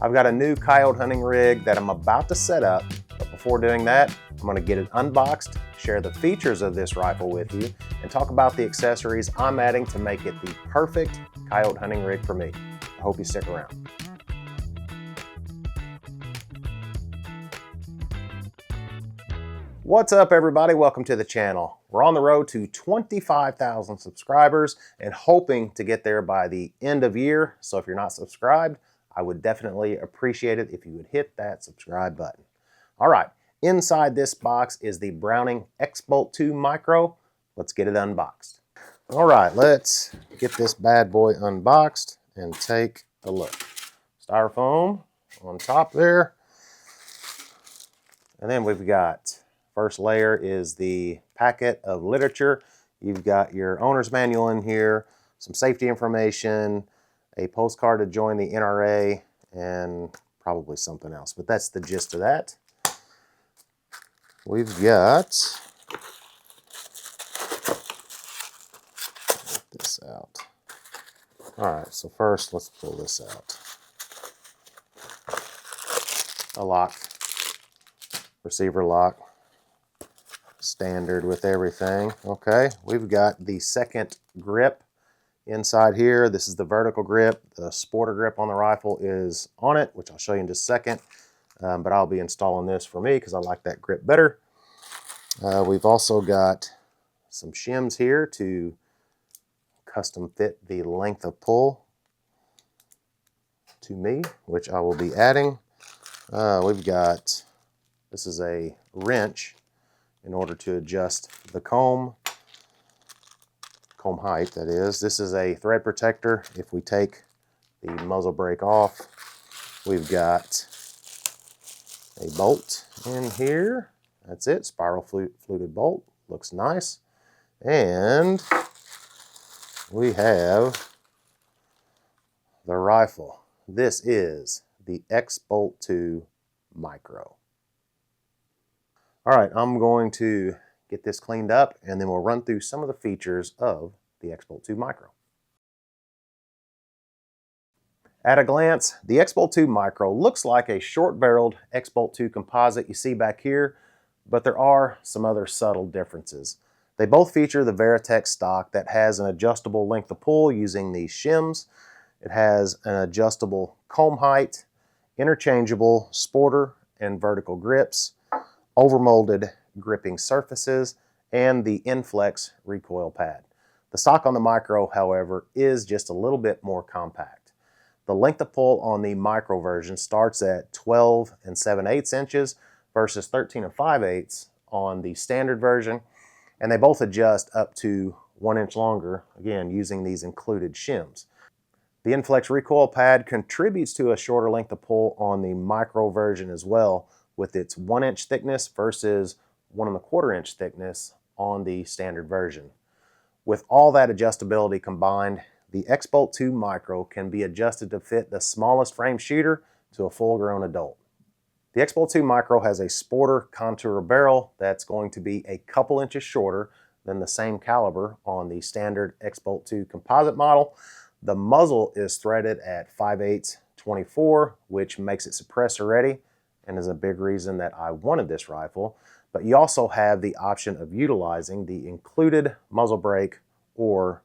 I've got a new coyote hunting rig that I'm about to set up, but before doing that, I'm going to get it unboxed, share the features of this rifle with you, and talk about the accessories I'm adding to make it the perfect coyote hunting rig for me. I hope you stick around. What's up, everybody? Welcome to the channel. We're on the road to 25,000 subscribers and hoping to get there by the end of year. So if you're not subscribed, I would definitely appreciate it if you would hit that subscribe button. All right, inside this box is the Browning X-Bolt 2 Micro. Let's get it unboxed. All right, let's get this bad boy unboxed and take a look. Styrofoam on top there. And then we've got, first layer is the packet of literature. You've got your owner's manual in here, some safety information, a postcard to join the NRA, and probably something else, but that's the gist of that. We've got, get this out. All right, so first let's pull this out. A lock, receiver lock, standard with everything. Okay, we've got the second grip inside here. This is the vertical grip. The sporter grip on the rifle is on it, which I'll show you in just a second. But I'll be installing this for me because I like that grip better. We've also got some shims here to custom fit the length of pull to me, which I will be adding. We've got, this is a wrench in order to adjust the comb height, that is. This is a thread protector. If we take the muzzle brake off, we've got a bolt in here. That's it, spiral fluted bolt. Looks nice. And we have the rifle. This is the X-Bolt 2 Micro. All right, I'm going to get this cleaned up and then we'll run through some of the features of the X-Bolt 2 Micro. At a glance, the X-Bolt 2 Micro looks like a short-barreled X-Bolt 2 composite you see back here, but there are some other subtle differences. They both feature the Veritex stock that has an adjustable length of pull using these shims. It has an adjustable comb height, interchangeable sporter and vertical grips, overmolded gripping surfaces, and the Inflex recoil pad. The stock on the Micro, however, is just a little bit more compact. The length of pull on the Micro version starts at 12 7/8 inches versus 13 5/8 on the standard version, and they both adjust up to 1 inch longer, again using these included shims. The Inflex recoil pad contributes to a shorter length of pull on the Micro version as well, with its 1 inch thickness versus 1 1/4 inch thickness on the standard version. With all that adjustability combined, the X-Bolt 2 Micro can be adjusted to fit the smallest frame shooter to a full-grown adult. The X-Bolt 2 Micro has a sporter contour barrel that's going to be a couple inches shorter than the same caliber on the standard X-Bolt 2 composite model. The muzzle is threaded at 5/8 24, which makes it suppressor ready and is a big reason that I wanted this rifle. But you also have the option of utilizing the included muzzle brake or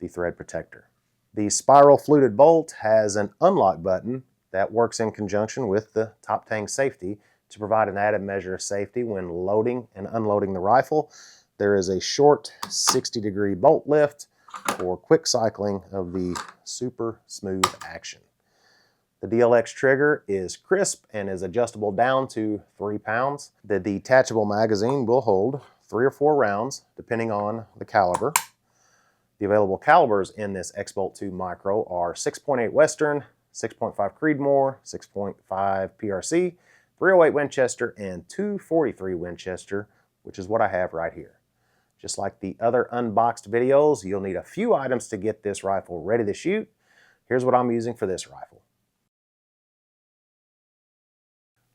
the thread protector. The spiral fluted bolt has an unlock button that works in conjunction with the top tang safety to provide an added measure of safety when loading and unloading the rifle. There is a short 60-degree bolt lift for quick cycling of the super smooth action. The DLX trigger is crisp and is adjustable down to 3 pounds. The detachable magazine will hold 3 or 4 rounds, depending on the caliber. The available calibers in this X-Bolt 2 Micro are 6.8 Western, 6.5 Creedmoor, 6.5 PRC, 308 Winchester, and 243 Winchester, which is what I have right here. Just like the other unboxed videos, you'll need a few items to get this rifle ready to shoot. Here's what I'm using for this rifle.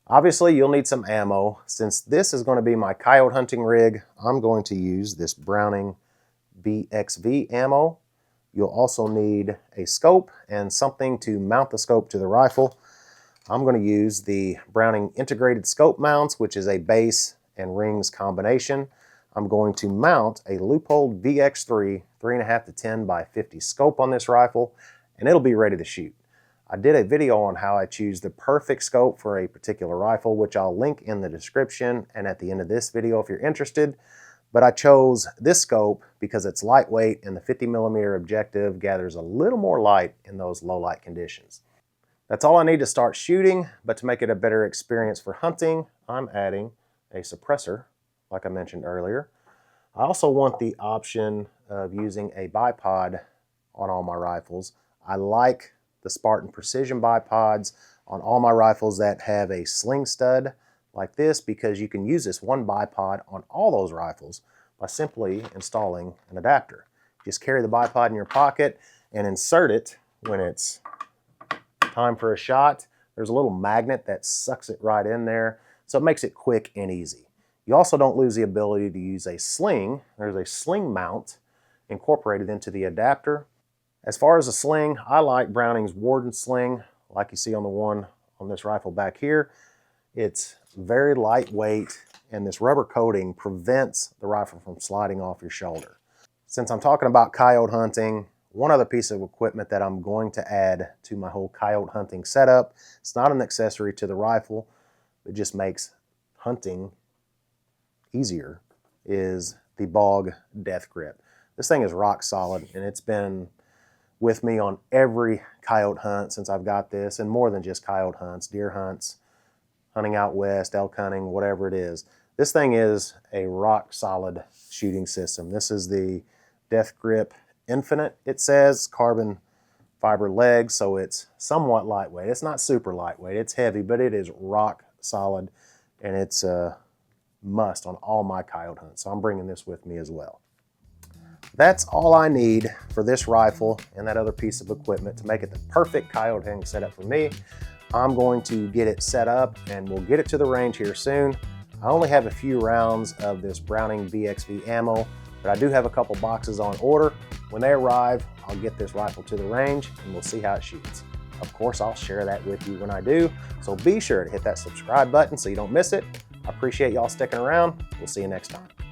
Obviously, you'll need some ammo. Since this is going to be my coyote hunting rig, I'm going to use this Browning BXV ammo. You'll also need a scope and something to mount the scope to the rifle. I'm going to use the Browning integrated scope mounts, which is a base and rings combination. I'm going to mount a Leupold VX3 3.5 to 10 by 50 scope on this rifle, and it'll be ready to shoot. I did a video on how I choose the perfect scope for a particular rifle, which I'll link in the description and at the end of this video if you're interested. But I chose this scope because it's lightweight and the 50mm objective gathers a little more light in those low light conditions. That's all I need to start shooting, but to make it a better experience for hunting, I'm adding a suppressor, like I mentioned earlier. I also want the option of using a bipod on all my rifles. I like the Spartan Precision bipods on all my rifles that have a sling stud like this, because you can use this one bipod on all those rifles by simply installing an adapter. Just carry the bipod in your pocket and insert it when it's time for a shot. There's a little magnet that sucks it right in there, so it makes it quick and easy. You also don't lose the ability to use a sling. There's a sling mount incorporated into the adapter. As far as a sling, I like Browning's Warden sling, like you see on the one on this rifle back here. It's very lightweight, and this rubber coating prevents the rifle from sliding off your shoulder. Since I'm talking about coyote hunting, one other piece of equipment that I'm going to add to my whole coyote hunting setup, it's not an accessory to the rifle, it just makes hunting easier, is the Bog Death Grip. This thing is rock solid, and it's been with me on every coyote hunt since I've got this, and more than just coyote hunts, deer hunts, hunting out west, elk hunting, whatever it is. This thing is a rock solid shooting system. This is the Death Grip Infinite, it says, carbon fiber legs, so it's somewhat lightweight. It's not super lightweight, it's heavy, but it is rock solid, and it's a must on all my coyote hunts, so I'm bringing this with me as well. That's all I need for this rifle and that other piece of equipment to make it the perfect coyote hunting setup for me. I'm going to get it set up and we'll get it to the range here soon. I only have a few rounds of this Browning VXV ammo, but I do have a couple boxes on order. When they arrive, I'll get this rifle to the range and we'll see how it shoots. Of course, I'll share that with you when I do, so be sure to hit that subscribe button so you don't miss it. I appreciate y'all sticking around. We'll see you next time.